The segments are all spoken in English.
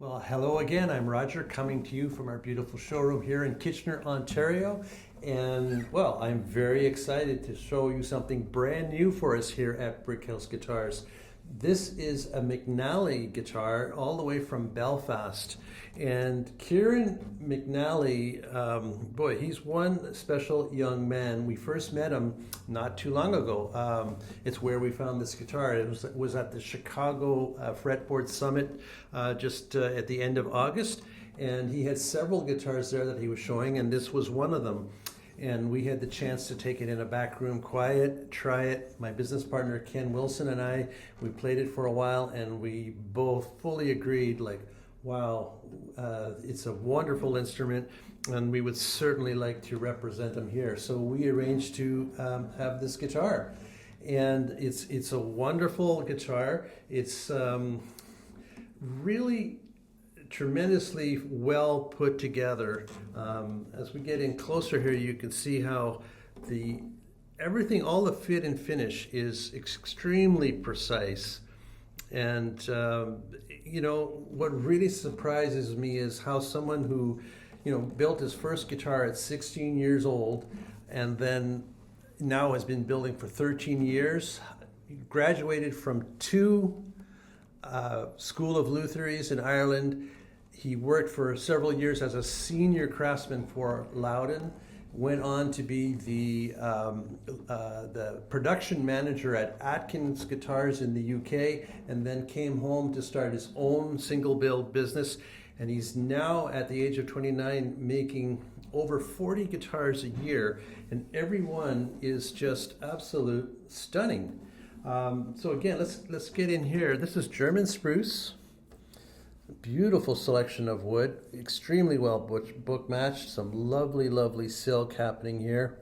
Well, hello again. I'm Roger, coming to you from our beautiful showroom here in Kitchener, Ontario. And well, I'm very excited to show you something brand new for us here at Brick House Guitars. This is a McNally guitar all the way from Belfast. And Kieran McNally, boy, he's one special young man. We first met him not too long ago. It's where we found this guitar. It was at the Chicago Fretboard Summit just at the end of August. And he had several guitars there that he was showing, and this was one of them. And we had the chance to take it in a back room quiet, try it. My business partner Ken Wilson and I, we played it for a while, and we both fully agreed, like, wow, it's a wonderful instrument, and we would certainly like to represent him here. So we arranged to have this guitar. And it's a wonderful guitar. It's really tremendously well put together. As we get in closer here, you can see how everything, all the fit and finish is extremely precise. And you know, what really surprises me is how someone who, you know, built his first guitar at 16 years old and then now has been building for 13 years, graduated from two School of Lutheries in Ireland. He worked for several years as a senior craftsman for Loudon, went on to be the production manager at Atkins Guitars in the UK, and then came home to start his own single build business. And he's now, at the age of 29, making over 40 guitars a year, and every one is just absolute stunning. So again, let's get in here. This is German spruce. Beautiful selection of wood, extremely well book matched. Some lovely silk happening here.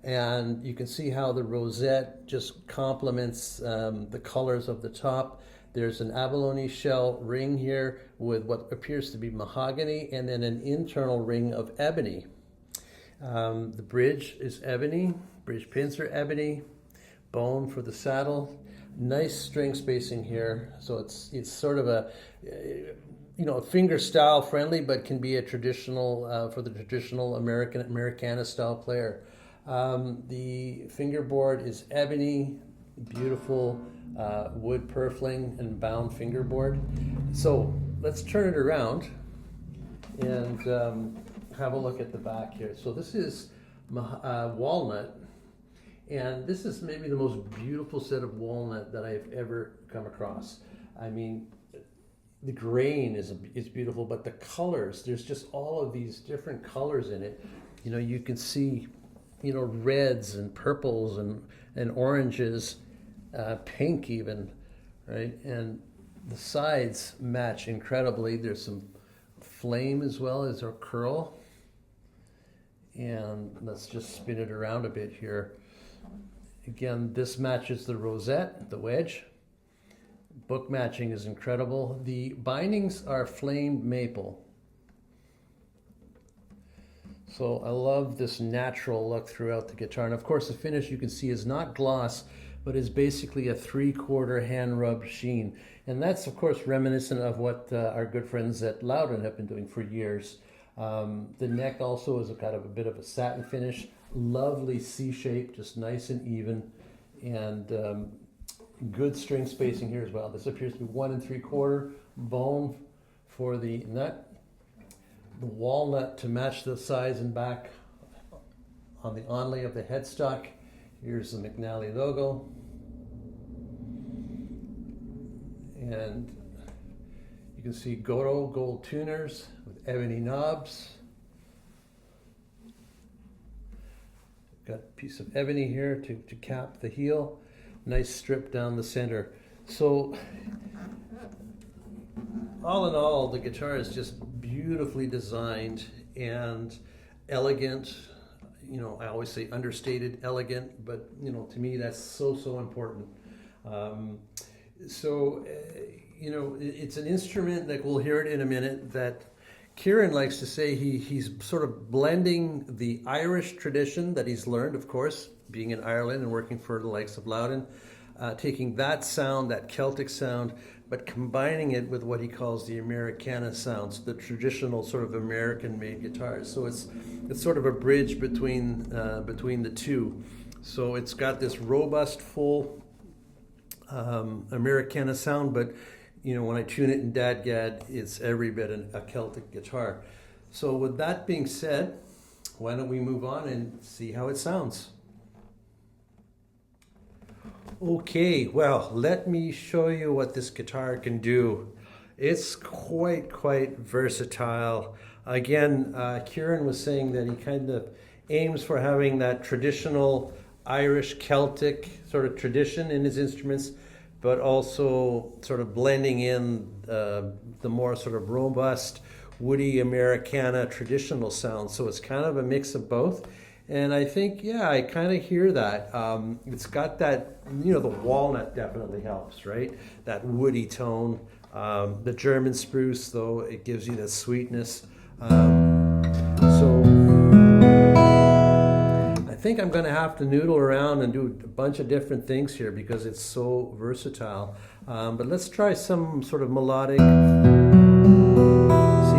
And you can see how the rosette just complements the colors of the top. There's an abalone shell ring here with what appears to be mahogany, and then an internal ring of ebony. The bridge is ebony, bridge pins are ebony, bone for the saddle. Nice string spacing here, so it's sort of a, you know, finger style friendly, but can be a traditional for the traditional Americana style player. The fingerboard is ebony, beautiful wood purfling and bound fingerboard. So let's turn it around and have a look at the back here. So this is walnut. And this is maybe the most beautiful set of walnut that I've ever come across. I mean, the grain is beautiful, but the colors, there's just all of these different colors in it. You know, you can see, you know, reds and purples and oranges, pink even, right? And the sides match incredibly. There's some flame as well as our curl. And let's just spin it around a bit here. Again, this matches the rosette, the wedge. Book matching is incredible. The bindings are flamed maple. So I love this natural look throughout the guitar. And of course, the finish you can see is not gloss, but is basically a 3/4 hand rubbed sheen. And that's, of course, reminiscent of what our good friends at Loudon have been doing for years. The neck also is a kind of a bit of a satin finish. Lovely C shape, just nice and even, and good string spacing here as well. This appears to be 1 3/4 bone for the nut, the walnut to match the size and back on the onlay of the headstock. Here's the McNally logo, and you can see Goto gold tuners with ebony knobs. Got a piece of ebony here to cap the heel. Nice strip down the center. So all in all, the guitar is just beautifully designed and elegant. You know, I always say understated elegant, but you know, to me that's so important. You know, it's an instrument that we'll hear it in a minute that Kieran likes to say he's sort of blending the Irish tradition that he's learned, of course, being in Ireland and working for the likes of Loudon, taking that sound, that Celtic sound, but combining it with what he calls the Americana sounds, the traditional sort of American-made guitars. So it's sort of a bridge between the two. So it's got this robust, full Americana sound, but you know, when I tune it in DADGAD, it's every bit a Celtic guitar. So with that being said, why don't we move on and see how it sounds? Okay, well, let me show you what this guitar can do. It's quite versatile. Again, Kieran was saying that he kind of aims for having that traditional Irish Celtic sort of tradition in his instruments, but also sort of blending in the more sort of robust, woody Americana traditional sound. So it's kind of a mix of both. And I think, yeah, I kind of hear that. It's got that, you know, the walnut definitely helps, right? That woody tone. The German spruce, though, it gives you that sweetness. So I think I'm going to have to noodle around and do a bunch of different things here because it's so versatile. But let's try some sort of melodic, see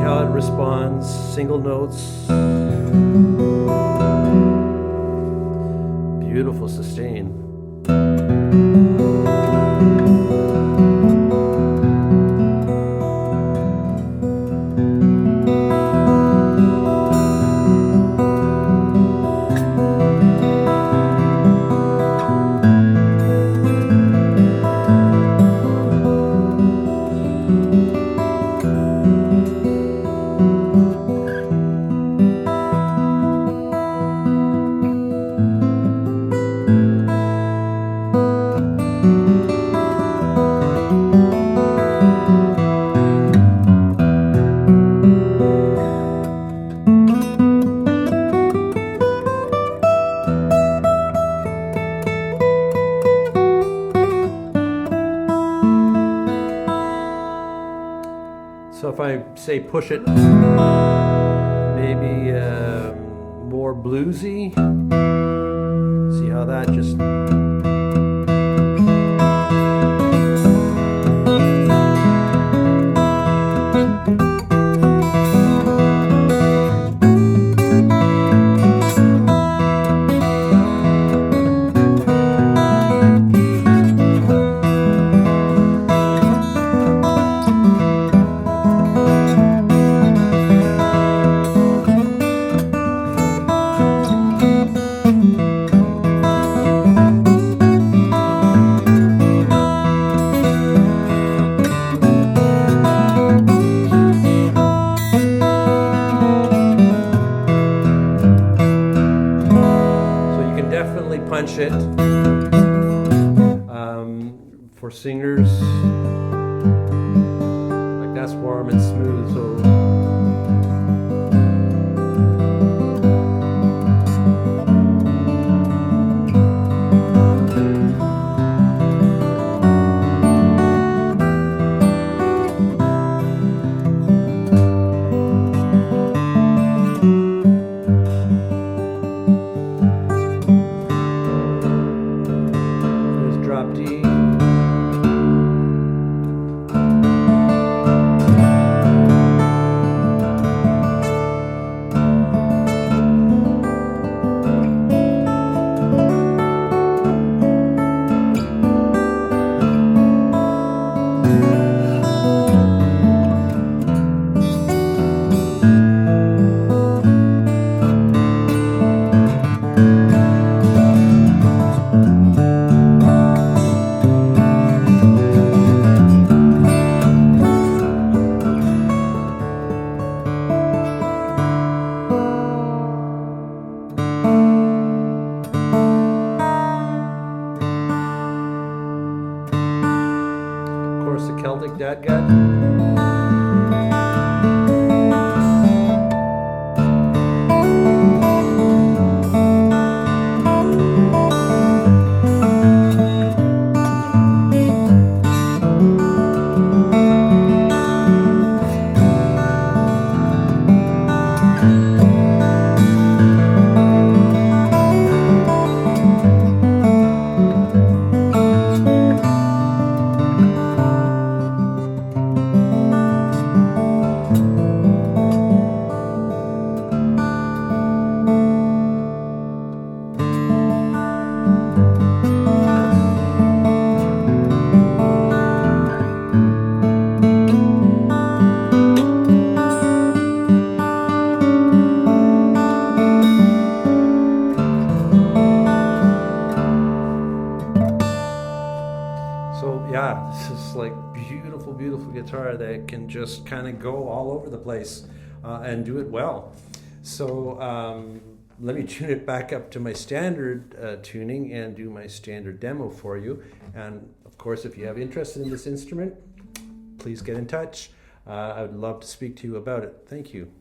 how it responds, single notes. Beautiful sustain. So if I say push it, maybe more bluesy. See how that just... punch it for singers, like that's warm and smooth. So Celtic DADGAD. guitar that can just kind of go all over the place and do it well. So let me tune it back up to my standard tuning and do my standard demo for you. And of course, if you have interest in this instrument, please get in touch. I would love to speak to you about it. Thank you.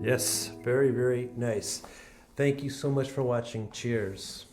Yes, very, very nice. Thank you so much for watching. Cheers.